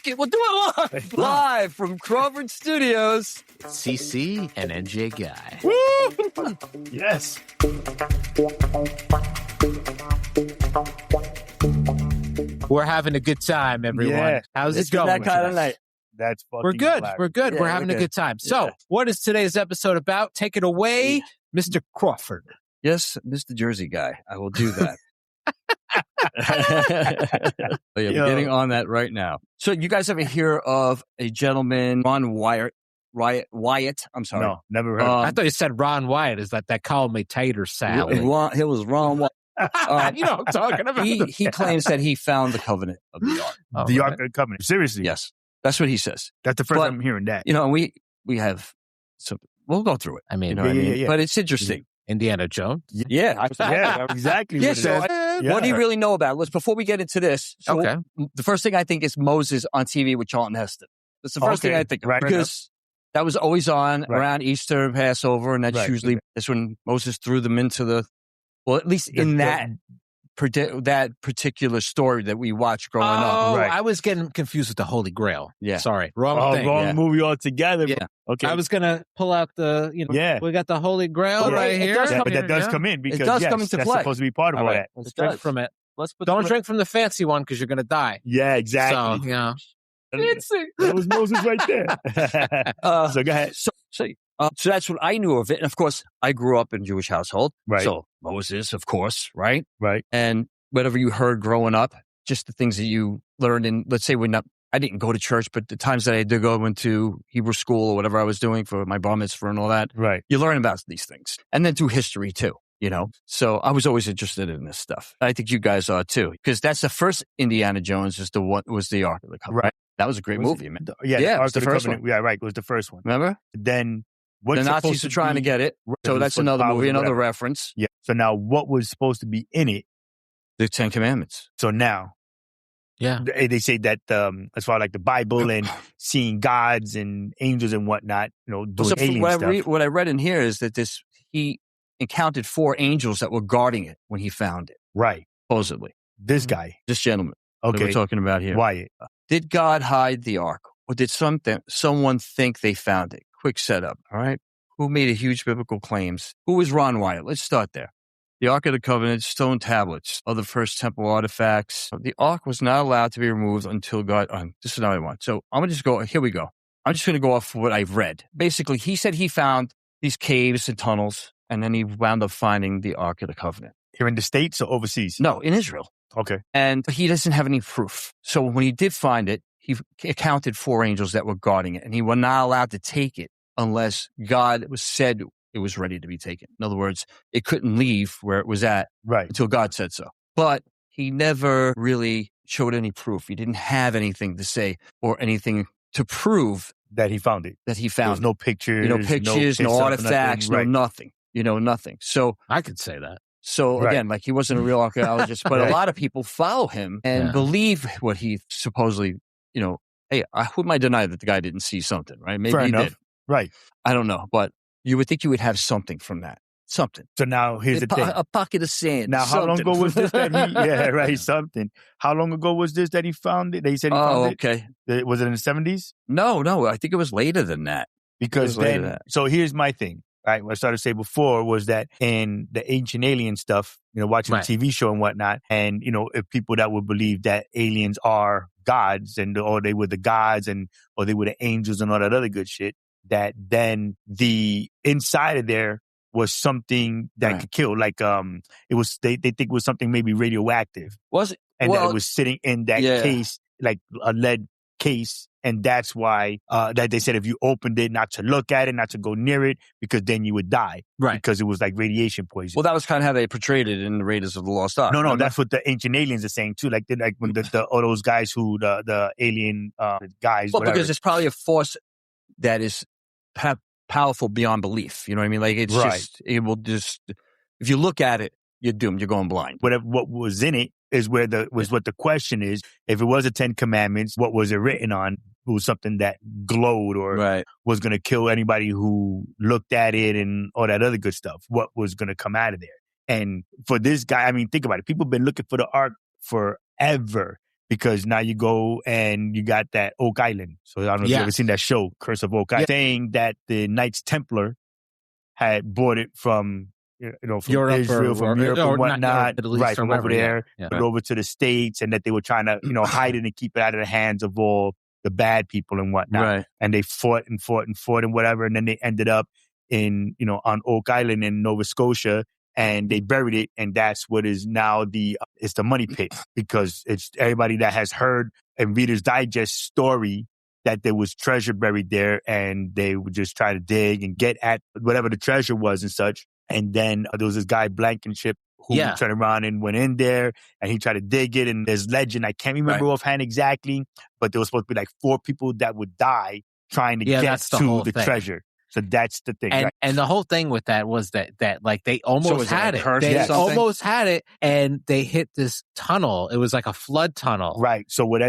it. We'll do it live. Live from Crawford Studios. CC and NJ Guy. Woo! Yes. We're having a good time, everyone. Yeah. How's It's it going? that kind of night. That's fucking We're good. hilarious. We're good. Yeah, we're having we're a good time. So, what is today's episode about? Take it away, Mr. Crawford. Yes, Mr. Jersey Guy. I will do that. We're getting on that right now. So you guys ever hear of a gentleman, Ron Wyatt? I'm sorry. No, never heard. I thought you said Ron Wyatt. Is that call me tater salad? It was Ron Wyatt. You know what I'm talking about. He claims that he found the covenant of the ark. The Ark of the Covenant. Seriously? Yes, that's what he says. That's the first But, time I'm hearing that. You know, we have some. We'll go through it. I mean, you know what I mean? yeah. But it's interesting. Indiana Jones. Yeah, Yeah, exactly. Yeah, what it so is. what do you really know about it? Let's, before we get into this, so Okay. the first thing I think is Moses on TV with Charlton Heston. That's the first thing I think of. Right. Because that was always on Right. around Easter, Passover, and that's Right. usually that's when Moses threw them into the, well, at least in that particular story that we watched growing up. Oh, Right. I was getting confused with the Holy Grail. Yeah. Sorry. Wrong thing. Wrong yeah. movie altogether. Yeah. Okay. I was going to pull out the, Yeah. we got the Holy Grail Yeah. right It here. does Yeah, but that does Yeah. come in because does yes, come into that's play. supposed to be part of All all right. that. Let's It drink does. from it. Let's put Don't drink from the fancy one because you're going to die. Yeah, exactly. So, yeah. That was Moses right there. So go ahead. So that's what I knew of it. And of course, I grew up in a Jewish household. Right. So Moses, of course, right? Right. And whatever you heard growing up, just the things that you learned in, let's say I didn't go to church, but the times that I did go into Hebrew school or whatever I was doing for my bar mitzvah and all that, Right. you learn about these things. And then through history too, you know? So I was always interested in this stuff. I think you guys are too, because that's the first Indiana Jones was the Ark of the Covenant. Right. That was a great Was movie, man. Yeah, Yeah, it Ark was the of first Covenant. Yeah, right. It was the first one. Remember? Then what's The Nazis supposed are trying to be- get it. Right, So it was that's supposed another powers movie, or another whatever. reference. Yeah. So now what was supposed to be in it? The Ten Commandments. So now Yeah. they say that as far as like the Bible and seeing gods and angels and whatnot, doing So alien what stuff. what I read in here is that he encountered 4 angels that were guarding it when he found it, Right. supposedly. This guy. This gentleman that we're Okay. talking about here. Wyatt. Did God hide the ark, or did someone think they found it? Quick setup, all right? Who made a huge biblical claims? Who was Ron Wyatt? Let's start there. The Ark of the Covenant, stone tablets are the first temple artifacts. The ark was not allowed to be removed until God. This is another one. So I'm going to just go. Here we go. I'm just going to go off what I've read. Basically, he said he found these caves and tunnels, and then he wound up finding the Ark of the Covenant. Here in the States or overseas? No, in Israel. Okay. And he doesn't have any proof. So when he did find it, he counted 4 angels that were guarding it, and he was not allowed to take it unless God said it was ready to be taken. In other words, it couldn't leave where it was at Right. until God said so. But he never really showed any proof. He didn't have anything to say or anything to prove That he found it. that he There found was no pictures. no pictures, no artifacts, nothing. no Right. nothing. Nothing. So I could say that. So again, like he wasn't a real archaeologist, but Right. a lot of people follow him and Yeah. believe what he supposedly, hey, who might deny that the guy didn't see something, right? Maybe Fair he enough. did. Right. I don't know, but you would think you would have something from that. Something. So now here's the thing. A pocket of sand. Now, how long something. ago was this that he? Yeah, right. Something. How long ago was this that he found it? They said he found okay. it. Was it in the 70s? No, I think it was later than that. Because It was later then, than that. so here's my thing. Right, what I started to say before was that in the ancient alien stuff, watching Right. the TV show and whatnot, and if people that would believe that aliens are gods or they were the gods or they were the angels and all that other good shit, that then the inside of there was something that Right. could kill. Like it was they think it was something maybe radioactive, Was it? and that Well, it was sitting in that yeah. case, like a lead case. And that's why that they said if you opened it, not to look at it, not to go near it, because then you would die. Right. Because it was like radiation poison. Well, that was kind of how they portrayed it in the Raiders of the Lost Ark. no, remember? that's what the ancient aliens are saying too. Like when all those guys who the alien guys. Well, whatever. because it's probably a force that is powerful beyond belief. You know what I mean? Like it's Right. it will just, if you look at it, you're doomed. You're going blind. what was in it is what the question is. If it was a 10 Commandments, what was it written on? It was something that glowed or Right. was going to kill anybody who looked at it and all that other good stuff. What was going to come out of there? And for this guy, I mean, think about it. People have been looking for the ark forever. because now you go and you got that Oak Island. So I don't know if you've ever seen that show, Curse of Oak Island, saying that the Knights Templar had bought it from from Europe Israel, from Europe and whatnot, right, from over there, over to the States, and that they were trying to, hide it and keep it out of the hands of all the bad people and whatnot. Right. And they fought and whatever, and then they ended up in, on Oak Island in Nova Scotia, and they buried it, and that's what is now it's the money pit, because it's everybody that has heard a Reader's Digest story that there was treasure buried there, and they would just try to dig and get at whatever the treasure was and such. And then there was this guy, Blankenship, who turned around and went in there, and he tried to dig it. And there's legend, I can't remember offhand exactly, but there was supposed to be like 4 people that would die trying to get to the treasure. So that's the thing. And the whole thing with that was that like they almost had it. They almost had it, and they hit this tunnel. It was like a flood tunnel. Right. So what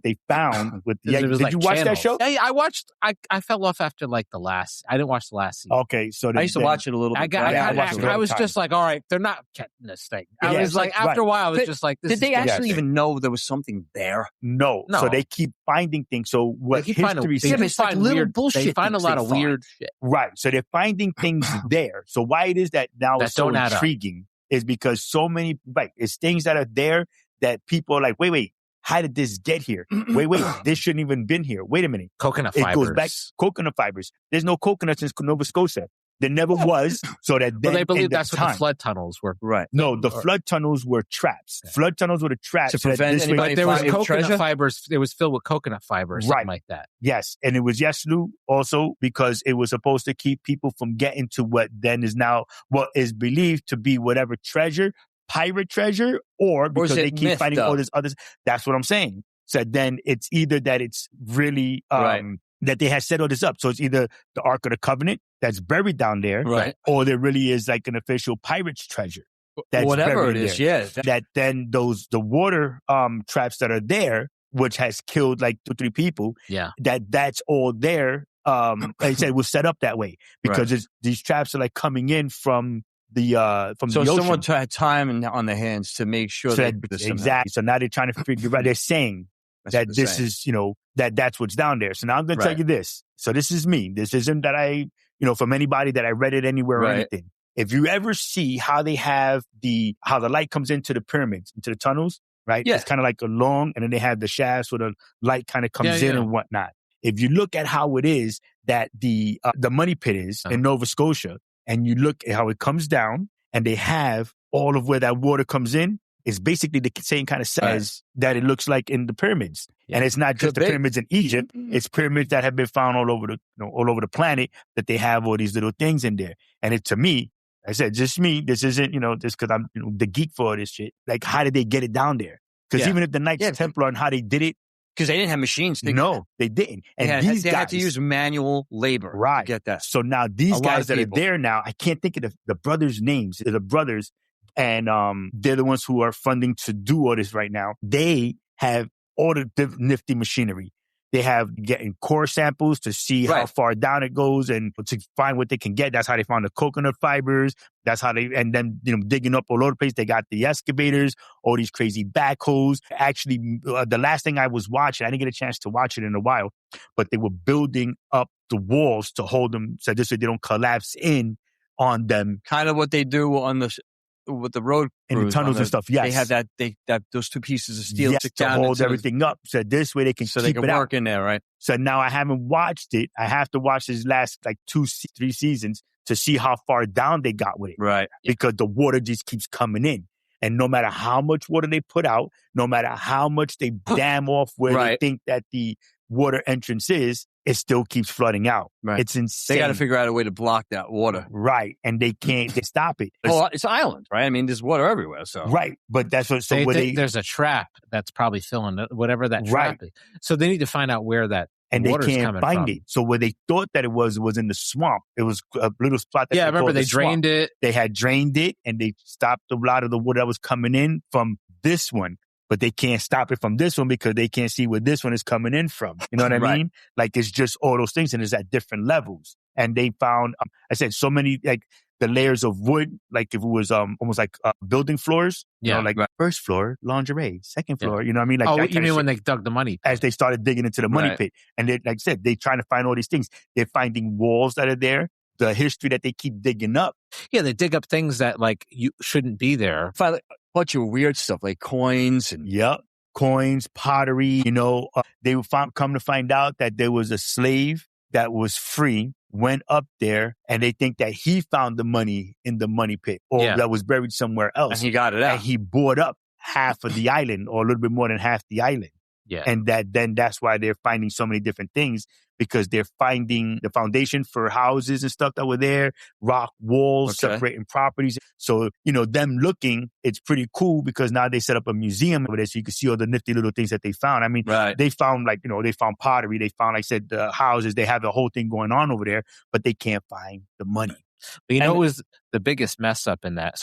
they found with did you watch that show? Yeah, I watched. I fell off after like I didn't watch the last season. Okay. So I used to watch it a little bit. I was just like, all right, they're not catching this thing. I was like, after a while, I was just like, did they actually even know there was something there? No. So they keep finding things. So what history says, it's like little bullshit. They find a lot of weird shit. Right. So they're finding things there. So why it is that now it's so intriguing is because so many, it's things that are there that people are like, wait, how did this get here? Wait, this shouldn't even been here. Wait a minute. Coconut fibers. It goes back, coconut fibers. There's no coconuts in Nova Scotia. There never was. So that then, they believe that's what the flood tunnels were. Right. No, the flood tunnels were traps. Yeah. Flood tunnels were the traps. To prevent anybody there was coconut treasure? Fibers. It was filled with coconut fibers, something like that. Yes. And it was Lou, also because it was supposed to keep people from getting to what then is now, what is believed to be whatever treasure, pirate treasure, or because they keep finding all this others. That's what I'm saying. So then it's either that it's really, that they had set all this up. So it's either the Ark of the Covenant that's buried down there, or there really is like an official pirate's treasure. That's whatever it is, That then the water traps that are there, which has killed like 2-3 people, that's all there. Like I said, it was set up that way because these traps are like coming in from the ocean. So someone had time on their hands to make sure they put this exactly. So now they're trying to figure out. They're saying that this is, that's what's down there. So now I'm going to tell you this. So this is me. This isn't that I, from anybody that I read it anywhere or anything. If you ever see how they have how the light comes into the pyramids, into the tunnels, right? Yeah. It's kind of like a long, and then they have the shafts where the light kind of comes in and whatnot. If you look at how it is that the money pit is in Nova Scotia, and you look at how it comes down, and they have all of where that water comes in, it's basically the same kind of size that it looks like in the pyramids. Yeah. And it's not just the pyramids in Egypt. It's pyramids that have been found all over the planet, that they have all these little things in there. And to me, I said, just me, this isn't, just because I'm the geek for all this shit. Like, how did they get it down there? Because even if the Knights Templar and how they did it. Because they didn't have machines. No, they didn't. And they had to use manual labor to get that. So now these guys that are there now, I can't think of the brothers' names. They're the brothers. And they're the ones who are funding to do all this right now. They have all the nifty machinery. They have getting core samples to see how far down it goes and to find what they can get. That's how they found the coconut fibers. That's how and then, digging up all over the place. They got the excavators, all these crazy backhoes. Actually, the last thing I was watching, I didn't get a chance to watch it in a while, but they were building up the walls to hold them so this way they don't collapse in on them. Kind of what they do with the road in the tunnels and stuff. Yes, they have that those 2 pieces of steel to hold everything up. So this way they can keep it work in there, right? So now I haven't watched it. I have to watch this last 2-3 seasons to see how far down they got with it, right? Because the water just keeps coming in, and no matter how much water they put out, no matter how much they dam off where they think that the water entrance is, it still keeps flooding out. Right. It's insane. They got to figure out a way to block that water. Right. And they can't stop it. It's island, right? I mean, there's water everywhere. So right. But that's what, there's a trap that's probably filling whatever that trap is. So they need to find out where that water's they can't find from. it. So where they thought that it was in the swamp. It was a little spot that I remember they drained it. They had drained it and they stopped a lot of the water that was coming in from this one. But they can't stop it from this one because they can't see where this one is coming in from. You know what I mean? Like, it's just all those things, and it's at different levels. And they found, I said, so many, like, the layers of wood, like if it was almost like building floors, you know, like first floor, lingerie, second floor, you know what I mean? Like you mean when they dug the money pit? As they started digging into the money pit. And they, like I said, they trying to find all these things. They're finding walls that are there, the history that they keep digging up. Yeah, they dig up things that like you shouldn't be there. Find a bunch of weird stuff like coins and coins, pottery. You know, they would come to find out that there was a slave that was free, went up there, and they think that he found the money in the money pit, or that was buried somewhere else. And he got it out. And he bought up half of the island, or a little bit more than half the island. Yeah. And that's why they're finding so many different things, because they're finding the foundation for houses and stuff that were there, rock walls, separating properties. So, you know, them looking, it's pretty cool because now they set up a museum over there so you can see all the nifty little things that they found. I mean, they found they found pottery. They found, like I said, the houses. They have the whole thing going on over there, but they can't find the money. But you know, it was the biggest mess up in that.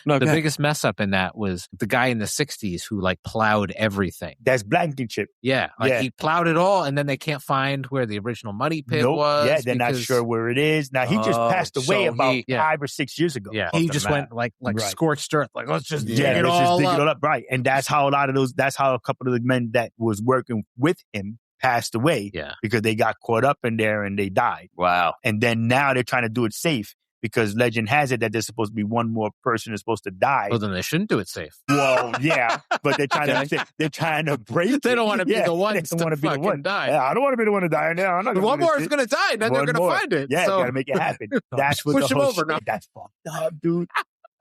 Biggest mess up in that was the guy in the 60s who like plowed everything. That's Blankenship. Yeah. He plowed it all, and then they can't find where the original money pit was. Yeah, they're not sure where it is. Now, he just passed away about 5 or 6 years ago. Yeah. He just went like scorched earth. Like, let's just dig it all up. Right. And that's how that's how a couple of the men that was working with him passed away. Yeah. Because they got caught up in there and they died. Wow. And then now they're trying to do it safe, because legend has it that there's supposed to be one more person who's supposed to die. Well, then they shouldn't do it safe. Well, yeah, but they're trying to break. They don't want to be the ones to fucking die. Yeah, I don't want to be the one to die. No, I'm not. One more is going to die, then they're going to find it. Yeah, got to make it happen. That's what push him over now. That's fucked up, dude.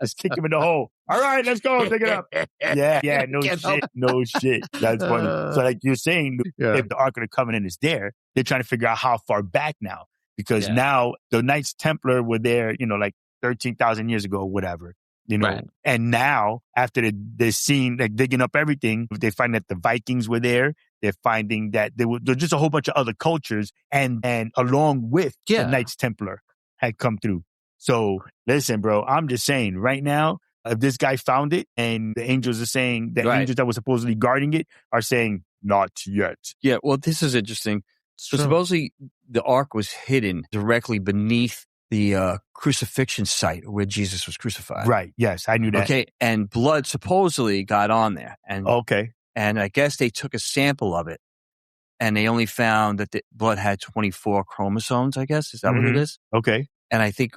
Let's kick him in the hole. All right, let's go. Take it up. Yeah, no shit. That's funny. So, like you're saying, if the Ark of the Covenant is there, they're trying to figure out how far back now. Because now the Knights Templar were there, you know, like 13,000 years ago or whatever, you know. Right. And now, after they're seeing, like digging up everything, they find that the Vikings were there. They're finding that there's just a whole bunch of other cultures, and along with the Knights Templar had come through. So listen, bro, I'm just saying right now, if this guy found it and the angels are saying, the angels that were supposedly guarding it are saying, not yet. Yeah, well, this is interesting. So supposedly the ark was hidden directly beneath the crucifixion site where Jesus was crucified. Right. Yes, I knew that. Okay, and blood supposedly got on there. And and I guess they took a sample of it, and they only found that the blood had 24 chromosomes. I guess, is that what it is? Okay. And I think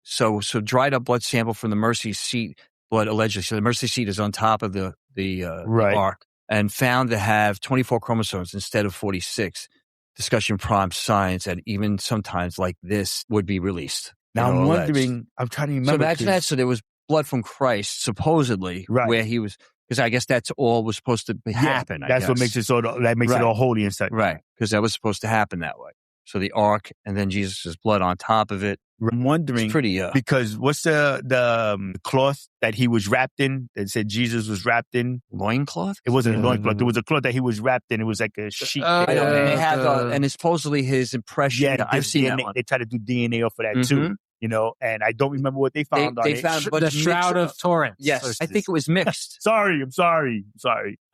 so dried up blood sample from the mercy seat blood allegedly. So the mercy seat is on top of the ark. And found to have 24 chromosomes instead of 46. Discussion prompts science that even sometimes like this would be released. Now I'm wondering, I'm trying to remember. So imagine that. So there was blood from Christ, supposedly, where he was, because I guess that's all was supposed to happen. That's what makes it it all holy and such. Right. Because that was supposed to happen that way. So the ark and then Jesus' blood on top of it. I'm wondering, it's pretty, because what's the cloth that he was wrapped in that said Jesus was wrapped in? Loincloth? It wasn't a loincloth. There was a cloth that he was wrapped in. It was like a sheet. They have, and it's supposedly his impression. Yeah, I've seen DNA, that one. They tried to do DNA off of that too. You know, and I don't remember what they found on it. They found the Shroud of Torrance. Yes, I think it was mixed. I'm sorry.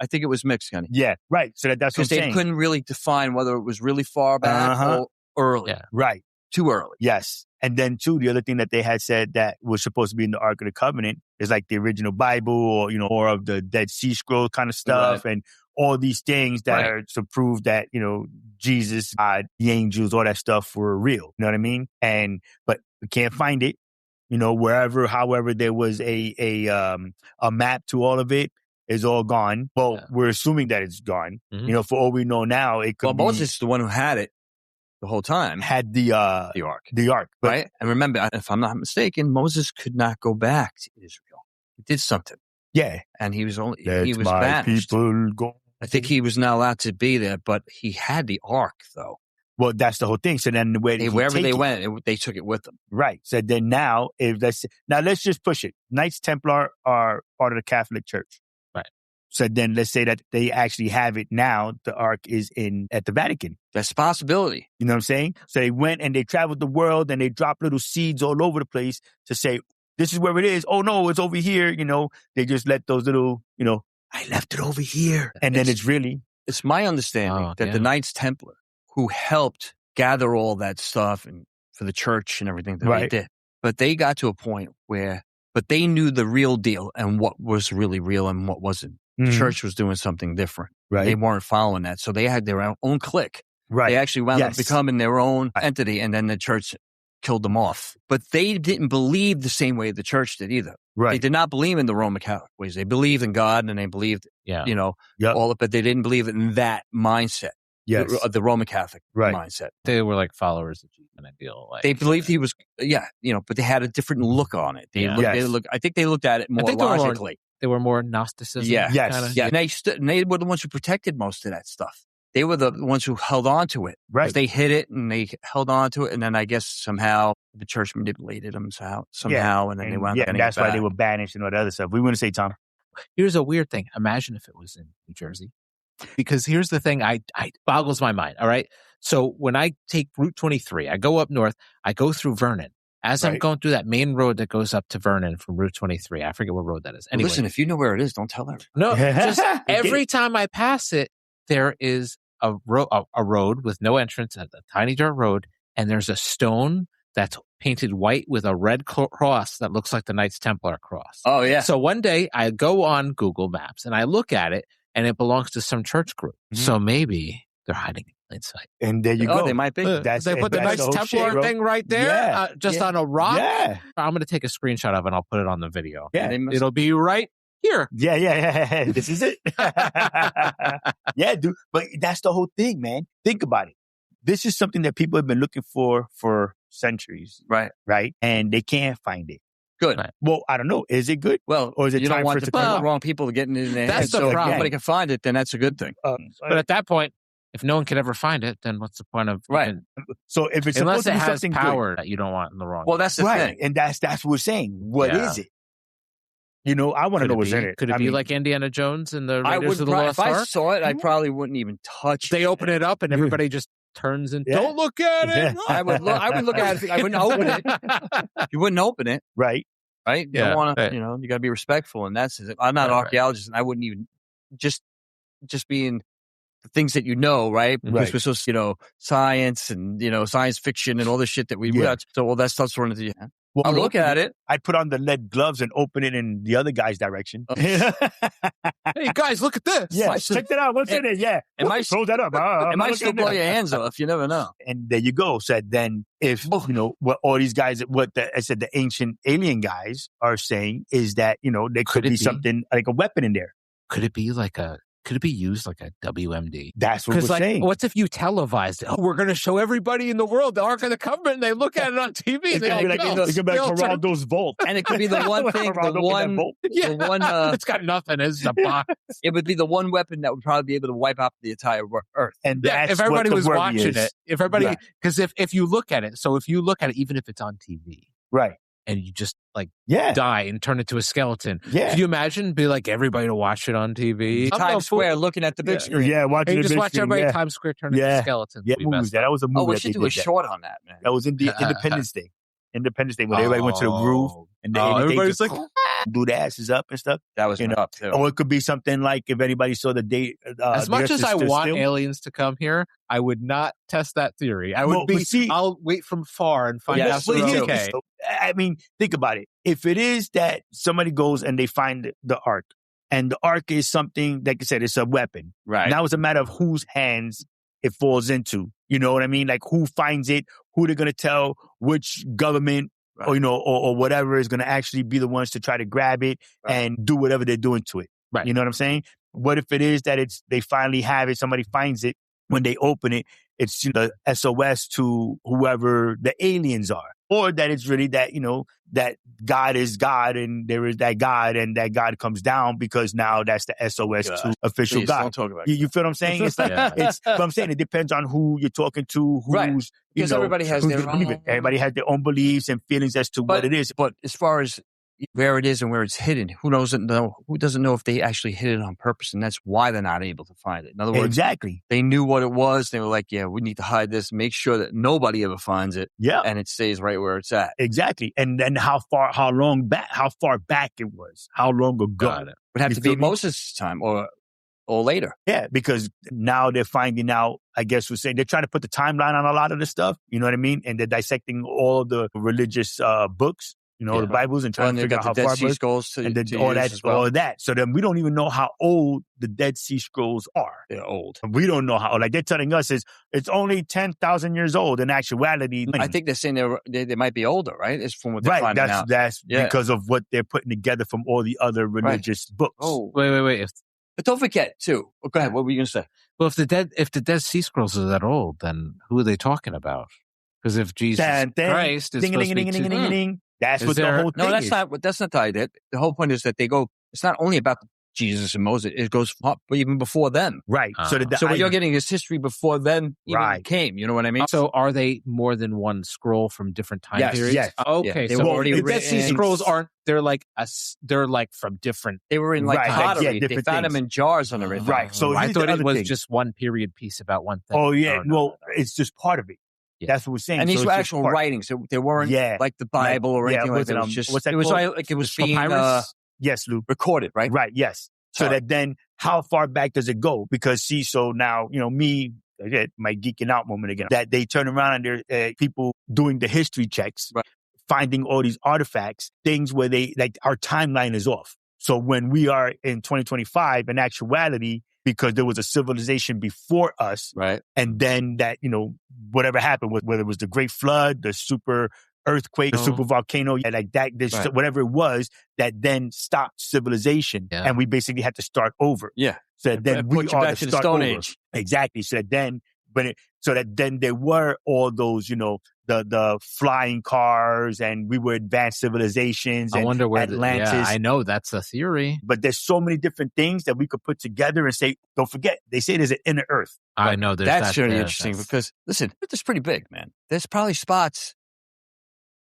I think it was mixed, honey. Yeah, right. So that's what I'm saying. Because they couldn't really define whether it was really far back or early. Yeah. Right. Too early. Yes. And then, too, the other thing that they had said that was supposed to be in the Ark of the Covenant is like the original Bible, or, you know, or of the Dead Sea Scroll kind of stuff, and all these things that are to prove that, you know, Jesus, God, the angels, all that stuff were real. You know what I mean? But we can't find it. You know, however, there was a map to all of it. Is all gone. Well, we're assuming that it's gone. You know, for all we know now, it could be. Well, Moses is the one who had it the whole time. Had the ark. But, right? And remember, if I'm not mistaken, Moses could not go back to Israel. He did something. Yeah. And he was banished. People go. I think he was not allowed to be there, but he had the ark, though. Well, that's the whole thing. So then wherever they went, they took it with them. Right. So then now, let's just push it. Knights Templar are part of the Catholic Church. Right. So then let's say that they actually have it now. The ark is at the Vatican. That's a possibility. You know what I'm saying? So they went and they traveled the world and they dropped little seeds all over the place to say, this is where it is. Oh, no, it's over here. You know, they just let those little, you know, I left it over here. And then it's my understanding that the Knights Templar, who helped gather all that stuff and for the church and everything that they did, But they got to a point but they knew the real deal and what was really real and what wasn't. The church was doing something different. Right. They weren't following that. So they had their own clique. Right. They actually wound up becoming their own entity, and then the church killed them off. But they didn't believe the same way the church did either. Right. They did not believe in the Roman Catholic ways. They believed in God, and they believed, but they didn't believe in that mindset. Yes. The Roman Catholic mindset. They were like followers of Jesus, I feel like. They believed he was, but they had a different look on it. I think they looked at it more logically. They were more Gnosticism. Yeah. Yes. Kinda. Yeah. And they were the ones who protected most of that stuff. They were the ones who held on to it. Right. They hid it and they held on to it. And then I guess somehow the church manipulated them somehow. And then they wound up getting that's it back. why they were banished and all the other stuff. We want to say, Tom. Here's a weird thing. Imagine if it was in New Jersey. Because here's the thing, I boggles my mind. All right. So when I take Route 23, I go up north, I go through Vernon. As I'm going through that main road that goes up to Vernon from Route 23, I forget what road that is. Anyway, Listen, if you know where it is, don't tell them. No, just every time I pass it, there is a road with no entrance, a tiny dirt road, and there's a stone that's painted white with a red cross that looks like the Knights Templar cross. Oh, yeah. So one day I go on Google Maps and I look at it, and it belongs to some church group. Mm-hmm. So maybe they're hiding in plain sight. And there you go. They might be. They put the Knights Templar thing right there, on a rock. Yeah. I'm going to take a screenshot of it and I'll put it on the video. Yeah. It'll be right here. Yeah. This is it. Yeah, dude. But that's the whole thing, man. Think about it. This is something that people have been looking for centuries. Right. Right? And they can't find it. Good. Right. Well, I don't know. Is it good? Well, or is it you time don't want for it to the come wrong people getting in there. That's the problem. If nobody can find it, then that's a good thing. But at that point, if no one can ever find it, then what's the point of So if it's unless supposed to it be has something power good, that you don't want in the wrong. Well, that's the thing, and that's what we're saying. What is it? I want to know what's in it. Could it be like Indiana Jones and the Raiders of the Lost Ark? If I saw it, I probly wouldn't even touch. They open it up and everybody just turns and don't look at it. I would look at it. I wouldn't open it. You wouldn't open it, right? Right? You don't want to. You got to be respectful, and that's it. I'm not an archaeologist, and I wouldn't even just being the things that right? Because we're so science and science fiction and all this shit that we watch. So all that stuff's running through. Well, I'll look at it. I'd put on the lead gloves and open it in the other guy's direction. Hey guys, look at this! Yeah, check that out. What's in it? Yeah, throw that up. It might still blow your hands off. You never know. And there you go. So then, if what all these guys, the ancient alien guys are saying is that there could be something like a weapon in there. Could it be could it be used like a WMD? That's what we're saying. What's if you televised it? Oh, we're going to show everybody in the world the Ark of the Covenant, and they look at it on TV. It could be like Geraldo's vault. And it could be the one thing, it's got nothing. It's a box. It would be the one weapon that would probably be able to wipe out the entire Earth. And that's if everybody was watching it. If everybody, because if you look at it, even if it's on TV. Right. And you just die and turn it to a skeleton. Yeah. Could you imagine be like everybody to watch it on TV? Times Square looking at the big screen. Yeah, watching and the you big just watch everybody in Times Square turn into skeletons. Yeah, that was a movie. Oh, we should do a short on that, man. That was in the Independence Day. Independence Day when everybody went to the roof and everybody's like blew the asses up and stuff. That was up too. Or it could be something like if anybody saw the date. As much as I want aliens to come here, I would not test that theory. I'll wait from far and find out. Okay. I mean, think about it. If it is that somebody goes and they find the Ark, and the Ark is something, like I said, it's a weapon. Right. Now it's a matter of whose hands it falls into. You know what I mean? Like who finds it, who they're going to tell, which government, or whatever is going to actually be the ones to try to grab it and do whatever they're doing to it. Right. You know what I'm saying? What if it is that they finally have it, somebody finds it, when they open it, it's the SOS to whoever the aliens are. Or that it's really that, that God is God and there is that God and that God comes down because now that's the SOS to official God. Don't talk about you feel what I'm saying? It's like, but I'm saying it depends on who you're talking to, who's, because everybody has their own. Everybody has their own beliefs and feelings as to what it is. But as far as where it is and where it's hidden, who doesn't know if they actually hid it on purpose, and that's why they're not able to find it. In other words, exactly, they knew what it was. They were like, we need to hide this, make sure that nobody ever finds it. Yeah, and it stays right where it's at. Exactly, and then how far back it was, how long ago. Would have to be Moses' time, or or later. Yeah, because now they're finding out, I guess we're saying, they're trying to put the timeline on a lot of the stuff, you know what I mean? And they're dissecting all the religious books, the Bibles, and trying to figure out how far Sea Scrolls to, and then to all use that, as well. all that. So then we don't even know how old the Dead Sea Scrolls are. They're old. We don't know how, like they're telling us it's only 10,000 years old. In actuality, I think they're saying they might be older, right? It's from what they're finding out. That's because of what they're putting together from all the other religious books. Oh, wait. But don't forget too. Oh, go ahead. What were you going to say? Well, if the Dead Sea Scrolls are that old, then who are they talking about? Because if Jesus Christ is supposed to be that's what the whole thing is. That's not the idea. The whole point is that they go. It's not only about Jesus and Moses. It goes up even before them. Right. So what you're getting is history before them even came. You know what I mean? So are they more than one scroll from different time periods? Yes. Okay. Yeah. So already the Dead Sea Scrolls aren't. They're like from different. They were in pottery. They found them in jars on everything. Right. So I thought it was just one period piece about one thing. Oh yeah. No, it's just part of it. Yeah. That's what we're saying. And these were actual writings. They weren't like the Bible or anything like that. It was just, what's that it was like it was being yes, Lou. recorded, right? Right, yes. So that then how far back does it go? Because so now, me, my geeking out moment again, that they turn around and there people doing the history checks, finding all these artifacts, things where our timeline is off. So when we are in 2025, in actuality, because there was a civilization before us. Right. And then that, whatever happened, whether it was the Great Flood, the super earthquake, the super volcano, like that, whatever it was, that then stopped civilization. Yeah. And we basically had to start over. Yeah. So that then we are back to the Stone Age. Exactly. So that then there were all those, the flying cars, and we were advanced civilizations. I wonder where Atlantis. I know that's a theory, but there's so many different things that we could put together and say, don't forget, they say there's an inner Earth. I know that's really interesting because listen, it's pretty big, man. There's probably spots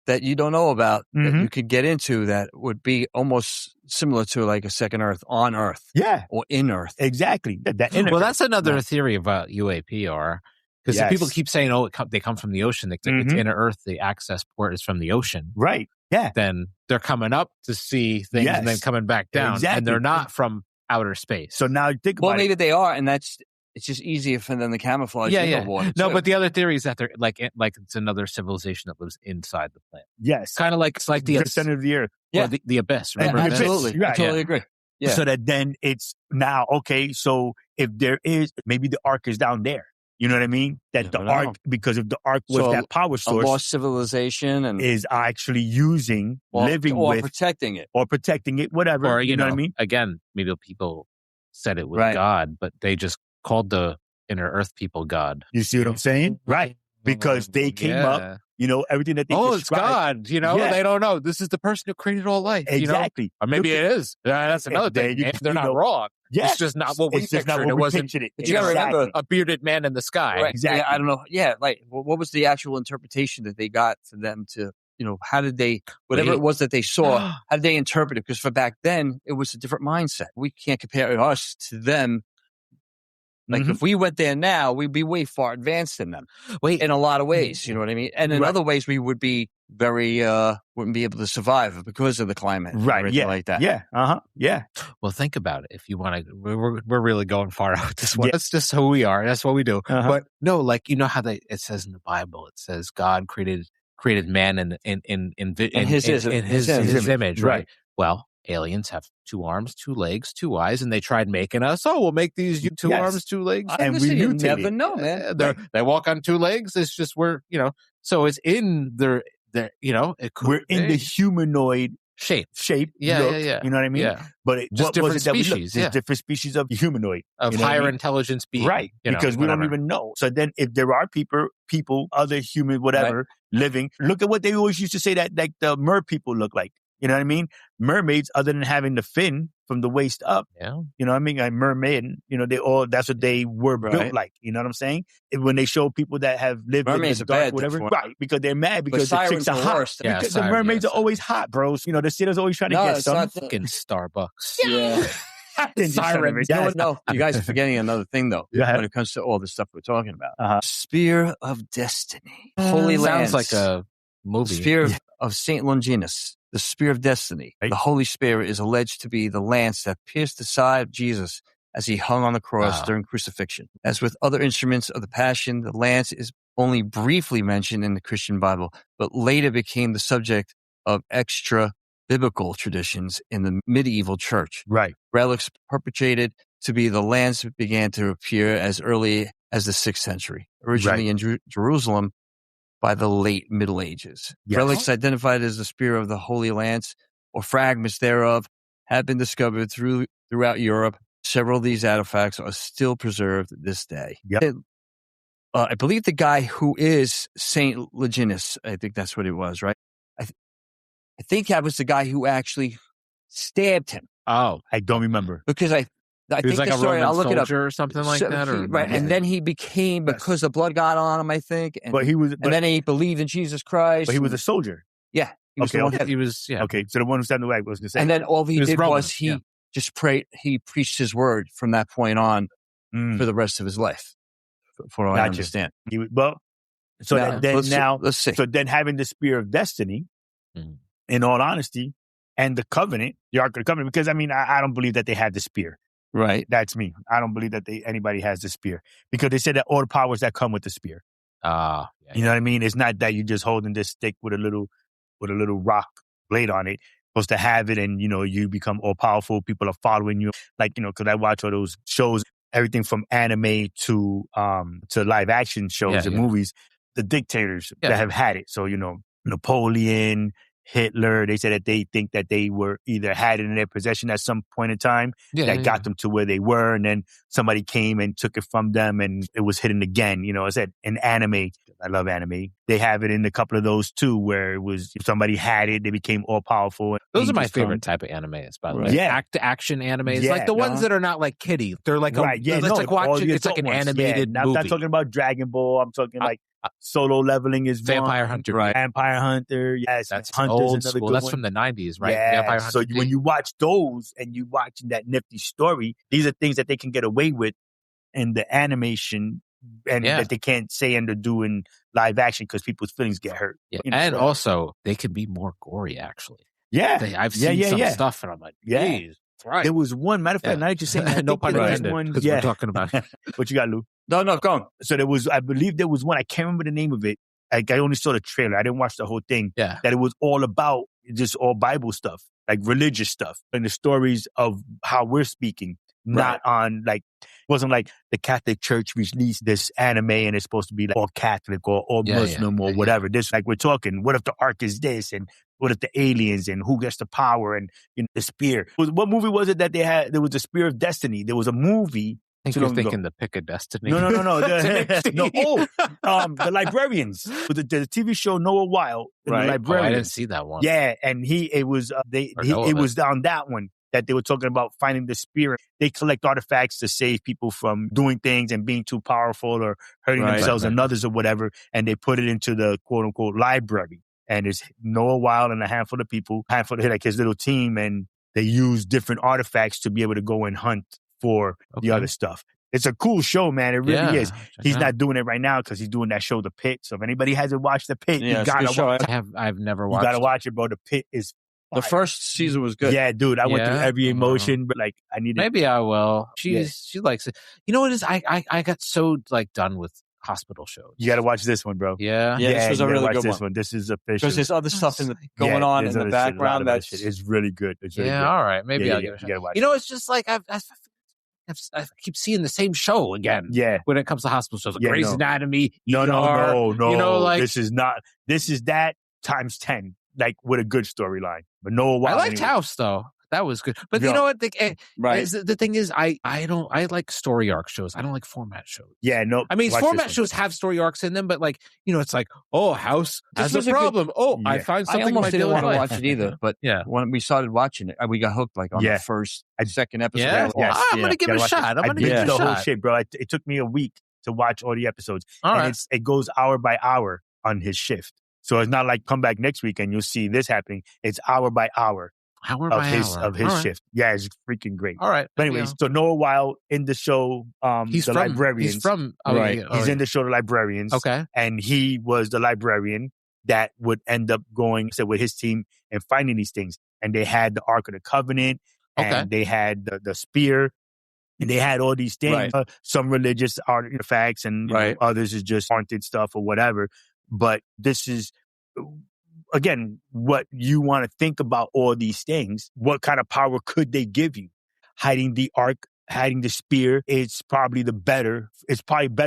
that you don't know about that you could get into that would be almost similar to like a second Earth on Earth. Yeah. Or in Earth. Exactly. Well, that's another theory about UAP because people keep saying, they come from the ocean. It's inner Earth. The access port is from the ocean. Right. Yeah. Then they're coming up to see things and then coming back down. Exactly. And they're not from outer space. So now think about it. Well, maybe they are, and it's just easier for them to camouflage in the water. No, but the other theory is that they're like it's another civilization that lives inside the planet. Yes. Kind of like it's like the center of the earth. Yeah. The abyss. Remember? Absolutely. Right. I totally agree. Yeah. So that then it's now, okay, so if there is, maybe the ark is down there. You know what I mean? That the ark, because if the ark was that power source, a lost civilization, and is actually using, living with, protecting it, whatever. Or you know what I mean? Again, maybe people said it was God, but they just called the inner Earth people God. You see what I'm saying? Right? Because they came up, everything that they described. It's God. They don't know. This is the person who created all life. Exactly. Or maybe it is. That's another thing. They're not wrong. Yes. It's just not what we pictured. It wasn't. But you got to remember a bearded man in the sky. Right. Exactly. Yeah, I don't know. Yeah, like what was the actual interpretation that they got for them to, how did they, whatever it was that they saw, how did they interpret it? Because for back then, it was a different mindset. We can't compare us to them. Like if we went there now, we'd be way far advanced than them. In a lot of ways, you know what I mean? And in other ways, we would be very, wouldn't be able to survive because of the climate. Right. Yeah. Like that. Yeah. Yeah. Well, think about it. If you want to, we're really going far out with this one. Yeah. That's just who we are. That's what we do. But no, like, how it says in the Bible, it says God created man in his image, right? Well, aliens have 2 arms, 2 legs, 2 eyes, and they tried making us. Oh, we'll make these 2 arms, 2 legs, and we never know, man. They walk on 2 legs. It's just so it's in their we're in the humanoid shape. Yeah, look, yeah. You know what I mean? Yeah. But just different species. There's different species of humanoid, of higher intelligence being, right? Because we don't even know. So then, if there are people, other human, whatever, living, look at what they always used to say that like the mer people look like. You know what I mean? Mermaids, other than having the fin from the waist up, you know what I mean? A mermaid, that's what they were built like. You know what I'm saying? When they show people that have lived mermaids in the dark, whatever, right? Because they're mad because the chicks are hot. Yeah, because the mermaids are always hot, bros. The sailors always trying to get some. Fucking Starbucks. Yeah. Sirens. No, you guys are forgetting another thing though. When it comes to all the stuff we're talking about, Spear of Destiny, Holy Land. Sounds like a movie. Spear of Saint Longinus. The Spear of Destiny. Right. The Holy Spirit is alleged to be the lance that pierced the side of Jesus as he hung on the cross during crucifixion. As with other instruments of the Passion, the lance is only briefly mentioned in the Christian Bible, but later became the subject of extra biblical traditions in the medieval church. Right. Relics perpetuated to be the lance began to appear as early as the 6th century, originally in Jerusalem by the late Middle Ages. Yes. Relics identified as the spear of the Holy Lance or fragments thereof have been discovered throughout Europe. Several of these artifacts are still preserved this day. Yep. I believe the guy who is Saint Leginus, I think that's what it was, right? I think that was the guy who actually stabbed him. Oh, I don't remember. Because I think was like the a story, Roman I'll look it up. soldier or something like that. Right. And then he became, because the blood got on him, I think. And, but and then he believed in Jesus Christ. But he was a soldier. Yeah. He was Okay, so the one who stabbed the way I was going to say. And then all he did Roman, was he just prayed, he preached his word from that point on for the rest of his life. For what I understand. Let's see. So then having the Spear of Destiny, in all honesty, and the Covenant, the Ark of the Covenant, because I don't believe that they had the spear. Right. That's me. I don't believe that anybody has the spear, because they said that all the powers that come with the spear. You know what I mean? It's not that you just holding this stick with a little rock blade on it. Supposed to have it, and you become all powerful. People are following you, because I watch all those shows, everything from anime to live action shows and movies. The dictators that have had it. So Napoleon, Hitler, they said that they think that they were either had it in their possession at some point in time got them to where they were, and then somebody came and took it from them, and it was hidden again. I said in anime, I love anime. They have it in a couple of those too, where it was if somebody had it, they became all powerful. Those are my favorite type of animes, by the way. Yeah, action animes, like the ones that are not like kiddie. They're like like watching. It's like an animated movie. I'm not talking about Dragon Ball. I'm talking like Solo Leveling is Vampire Hunter, right? Vampire Hunter, yes, that's Hunter's old another school. good That's one. from the 90s, right? Yeah. Vampire Hunter. So when you watch those and you watching that nifty story, these are things that they can get away with in the animation, and that they can't say and do in live action because people's feelings get hurt. Yeah. And also, they can be more gory. Actually, I've seen some stuff, and I'm like, geez. Right. There was one, matter of fact, now that you're saying that, no pun intended, because we're talking about what you got, Lou? No, go on. So I believe there was one, I can't remember the name of it. I only saw the trailer. I didn't watch the whole thing. Yeah. That it was all about just all Bible stuff, like religious stuff, and the stories of how we're speaking, not on it wasn't like the Catholic Church released this anime and it's supposed to be like all Catholic or all Muslim or whatever. This, like, we're talking, what if the Ark is this, and what if the aliens, and who gets the power, and the spear. What movie was it that they had? There was the Spear of Destiny. There was a movie. I think you're thinking the Pick of Destiny. No. The Librarians. The TV show Noah Weil. Right. The Librarians. I didn't see that one. Yeah, and it was on that one that they were talking about finding the spear. They collect artifacts to save people from doing things and being too powerful or hurting themselves and others or whatever, and they put it into the quote unquote library. And it's Noah Weil and a handful of people, like his little team, and they use different artifacts to be able to go and hunt for the other stuff. It's a cool show, man. It really is. He's not doing it right now because he's doing that show, The Pit. So if anybody hasn't watched The Pit, you gotta watch it. I've never watched it. You gotta watch it, bro. The Pit is fire. The first season was good. Yeah, dude. I went through every emotion, but I needed. Maybe I will. She likes it. You know what it is? I got so done with hospital shows. You gotta watch this one, bro. Yeah. This was a really good one. This is official. Because there's other stuff going on in the background that is really good. It's really good. All right. Maybe I'll give it a shot. You know, it's just like I keep seeing the same show again. Yeah. When it comes to hospital shows, like Grey's Anatomy. No. This is that times 10, like with a good storyline. But Noah Weil. I liked House though. That was good. But you know what? The thing is, I like story arc shows. I don't like format shows. Yeah, no. I mean, format shows have story arcs in them, but it's like, House has a problem. I find something. I almost didn't want to watch it either, but when we started watching it, we got hooked on the first, second episode. Yeah, I'm going to give it a shot. I'm going to give it a shot. The whole shit, bro. It took me a week to watch all the episodes. All and right. It goes hour by hour on his shift. So it's not like come back next week and you'll see this happening. It's hour by hour. Of his shift. Yeah, it's freaking great. All right. But anyways, so Noah Weil in the show, Librarians. He's from He's in the show The Librarians. Okay. And he was the librarian that would end up going with his team and finding these things. And they had the Ark of the Covenant, and they had the spear. And they had all these things, Right. some religious artifacts and others is just haunted stuff or whatever. But this is, again, what you want to think about all these things. What kind of power could they give you? Hiding the ark, hiding the spear, it's probably better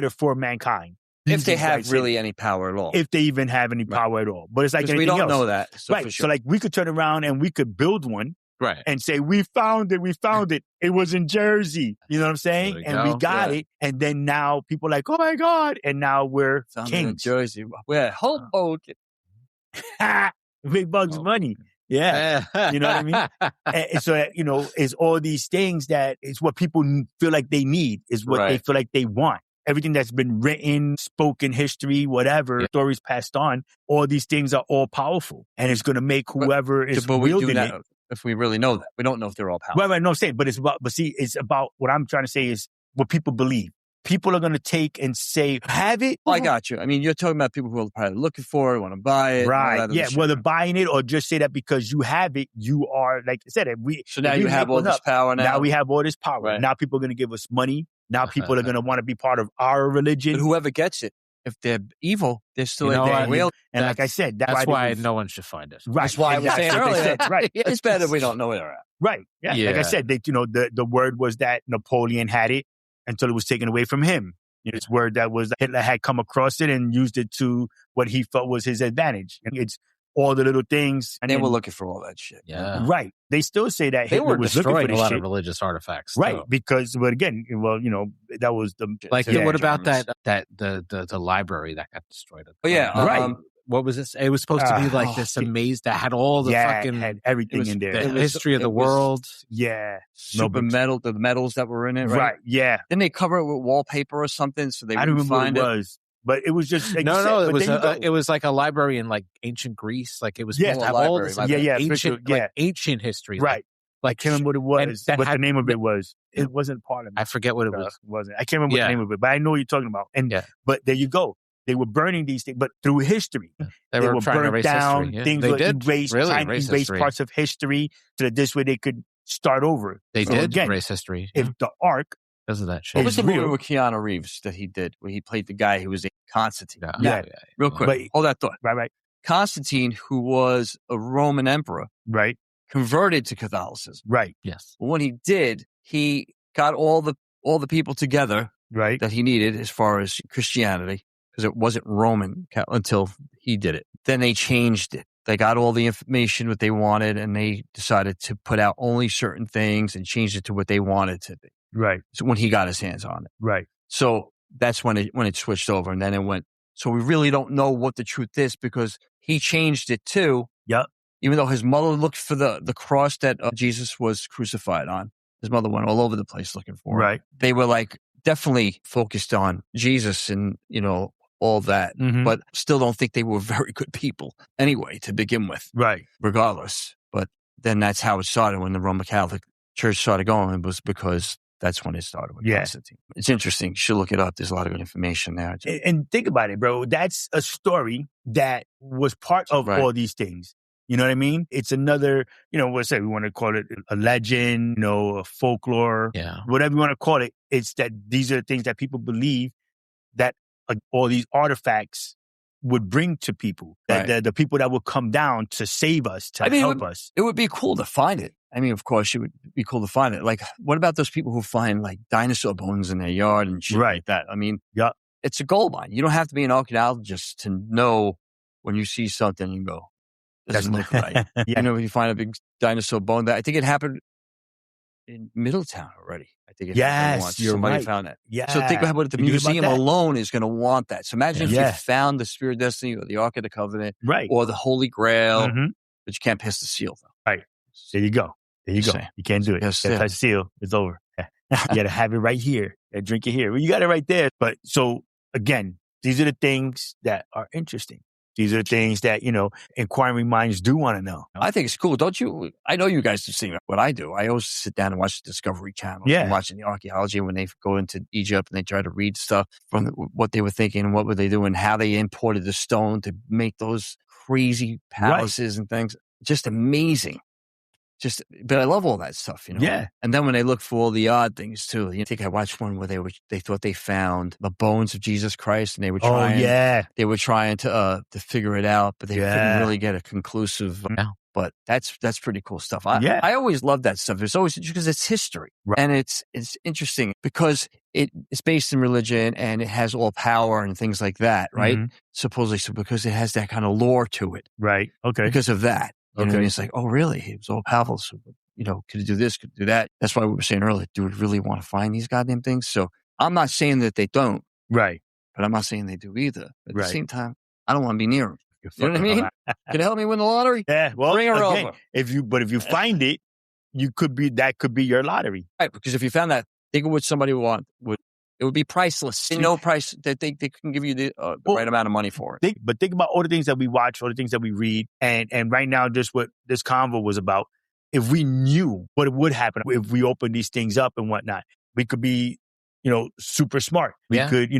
for mankind. If they have really any power at all. If they even have any power at all. But it's like anything we don't else. know that. So right. For sure. So like we could turn around and we could build one. Right. And say, we found it. It was in Jersey. You know what I'm saying? And we got it. And then now people are like, oh my God. And now we're kings. In Jersey. We're Hoboken. Big Bugs money. Yeah. You know what I mean? And so, it's all these things that it's what people feel like they need, is what they feel like they want. Everything that's been written, spoken, history, whatever, stories passed on, all these things are all powerful. And it's going to make whoever is wielding it. If we really know that. We don't know if they're all powerful. Right, no, I'm saying, it's about what I'm trying to say is what people believe. People are going to take and say, have it. I got you. I mean, you're talking about people who are probably looking for it, want to buy it. Right. Yeah. Whether buying it or just say that because you have it, you are, like I said, so now you have all this power now. Now we have all this power. Right. Now people are going to give us money. Now people are going to want to be part of our religion. But whoever gets it, if they're evil, they're still And like I said, that's why no one should find it. Right. That's why I was saying earlier. Right. It's better if we don't know where they're at. Right. Yeah. Like I said, the word was that Napoleon had it until it was taken away from him. It's word that was Hitler had come across it and used it to what he felt was his advantage. And it's all the little things. And they were looking for all that shit. Yeah. Right. They still say that Hitler was looking for a lot of religious artifacts. Right. Because, but again, that was the... Like, what about the library that got destroyed? Oh, yeah. Right. What was this? It was supposed to be like this amazing that had all the had everything in there. The history of the world. Yeah. The metals that were in it, right? Right, yeah. Didn't they cover it with wallpaper or something so they I don't wouldn't remember find what it was. But it was just like it was like a library in like ancient Greece. Like it was all this ancient history. Right. Like I can't remember what it was. What the name of it was. It wasn't part of it. I forget what it was. Wasn't. I can't remember what the name of it, but I know what you're talking about. But there you go. They were burning these things, but through history. They were trying to erase down. History. Things were erased, trying to erase parts of history so that this way they could start over. They did erase history. If the Ark... Because of that shit. What was the movie with Keanu Reeves that he did where he played the guy who was in Constantine? Yeah. Real quick. Hold that thought. Right. Constantine, who was a Roman emperor, right, converted to Catholicism. Right. Yes. But when he did, he got all the people together that he needed as far as Christianity, because it wasn't Roman until he did it. Then they changed it. They got all the information what they wanted, and they decided to put out only certain things and changed it to what they wanted to be. Right. So when he got his hands on it. Right. So that's when it switched over, and then it went. So we really don't know what the truth is because he changed it too. Yep. Even though his mother looked for the cross that Jesus was crucified on. His mother went all over the place looking for it. Right. They were like definitely focused on Jesus and, all that, but still don't think they were very good people anyway to begin with. Right. Regardless. But then that's how it started when the Roman Catholic Church started going. It was because that's when it started with Constantine. It's interesting. You should look it up. There's a lot of good information there. And think about it, bro. That's a story that was part of all these things. You know what I mean? It's another, we want to call it a legend, a folklore, whatever you want to call it. It's that these are the things that people believe that all these artifacts would bring to people, that the people that would come down to save us, to help us. It would be cool to find it. I mean, of course, it would be cool to find it. Like, what about those people who find like dinosaur bones in their yard and shit like that? I mean, it's a gold mine. You don't have to be an archaeologist to know when you see something and go, doesn't look right. When you find a big dinosaur bone, I think it happened in Middletown already. I think it happened once. Somebody found that. Yeah. So think about it. The museum alone is going to want that. So imagine if you found the Spear of Destiny or the Ark of the Covenant or the Holy Grail, but you can't piss the seal though. Right. There you go. You can't do it. Yes, touch the seal. It's over. You got to have it right here. Drink it here. Well, you got it right there. But so again, these are the things that are interesting. These are the things that, inquiring minds do want to know. I think it's cool. Don't you? I know you guys have seen what I do. I always sit down and watch the Discovery Channel. Yeah. I'm watching the archaeology when they go into Egypt and they try to read stuff from what they were thinking and what were they doing, how they imported the stone to make those crazy palaces and things. Just amazing. but I love all that stuff, you know? Yeah. And then when they look for all the odd things too, I think I watched one where they thought they found the bones of Jesus Christ and they were trying, they were trying to figure it out, but they couldn't really get a conclusive. But that's pretty cool stuff. I always love that stuff. It's always because it's history, and it's interesting because it's based in religion and it has all power and things like that, right? Mm-hmm. Supposedly, so because it has that kind of lore to it, right? Okay, because of that. You know what I mean? It's like, oh, really? He was all powerful. So, you know, could he do this? Could he do that? That's why we were saying earlier, do we really want to find these goddamn things? So I'm not saying that they don't. Right. But I'm not saying they do either. At the same time, I don't want to be near them. You know what I mean? Can you help me win the lottery? Yeah. Well, bring her over. If you find it, that could be your lottery. Right. Because if you found that, think of what somebody would it would be priceless. No price that they can give you the right amount of money for it. But think about all the things that we watch, all the things that we read, and right now, just what this convo was about. If we knew what would happen if we opened these things up and whatnot, we could be, super smart. We could,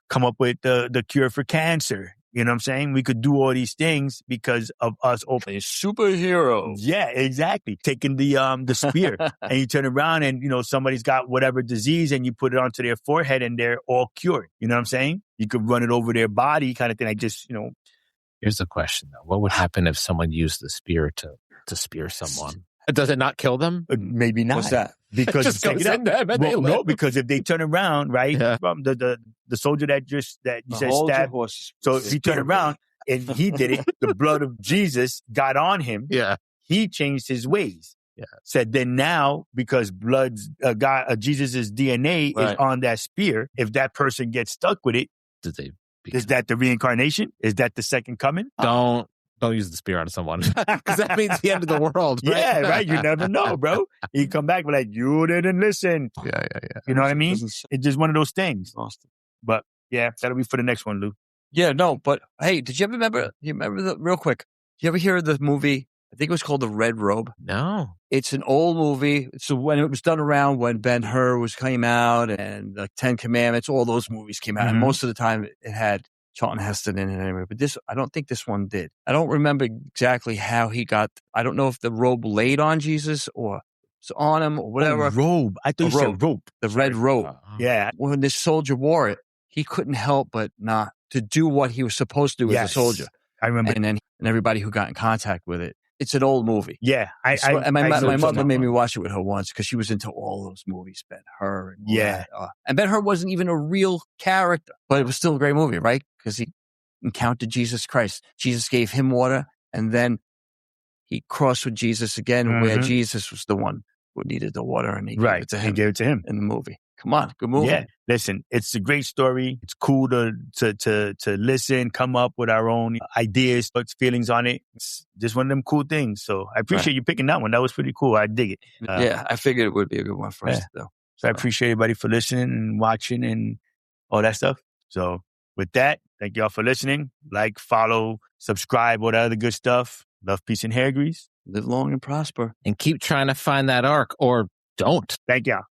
come up with the cure for cancer. You know what I'm saying? We could do all these things because of us opening. Superhero. Yeah, exactly. Taking the spear and you turn around and, somebody's got whatever disease and you put it onto their forehead and they're all cured. You know what I'm saying? You could run it over their body kind of thing. I just, Here's the question though. What would happen if someone used the spear to spear someone? Does it not kill them? Maybe not. What's that? Because just goes in them and they live. No, because if they turn around, right, from the soldier that you said stabbed. So if he turned around and he did it, the blood of Jesus got on him. Yeah, he changed his ways. Yeah, said then now because Jesus's DNA is on that spear. If that person gets stuck with it, is that the reincarnation? Is that the second coming? Don't use the spear on someone because that means the end of the world. Right? Yeah, right. You never know, bro. You come back with you didn't listen. Yeah. You know what I mean? It's just one of those things. But yeah, that'll be for the next one, Lou. Yeah, no, but hey, did you ever remember? You remember real quick? Did you ever hear of the movie? I think it was called The Red Robe. No, it's an old movie. So when it was done around when Ben-Hur came out and the Ten Commandments, all those movies came out, and most of the time it had Charlton Heston in it anyway, but I don't think this one did. I don't remember exactly how he got. I don't know if the robe laid on Jesus or it's on him or whatever. Robe. I thought you said rope. The red robe. Yeah. When this soldier wore it, he couldn't help but not to do what he was supposed to do as a soldier. I remember. And everybody who got in contact with it. It's an old movie. Yeah. My mother made me watch it with her once because she was into all those movies, Ben-Hur. And Ben-Hur wasn't even a real character, but it was still a great movie, right? Because he encountered Jesus Christ. Jesus gave him water, and then he crossed with Jesus again, where Jesus was the one who needed the water, and he gave it to him. He gave it to him in the movie. Come on, good movie. Yeah, listen, it's a great story. It's cool to listen, come up with our own ideas, feelings on it. It's just one of them cool things. So I appreciate you picking that one. That was pretty cool. I dig it. I figured it would be a good one for us, though. So I appreciate everybody for listening and watching and all that stuff. So with that, thank y'all for listening. Like, follow, subscribe, all that other good stuff. Love, peace, and hair grease. Live long and prosper. And keep trying to find that ark, or don't. Thank y'all.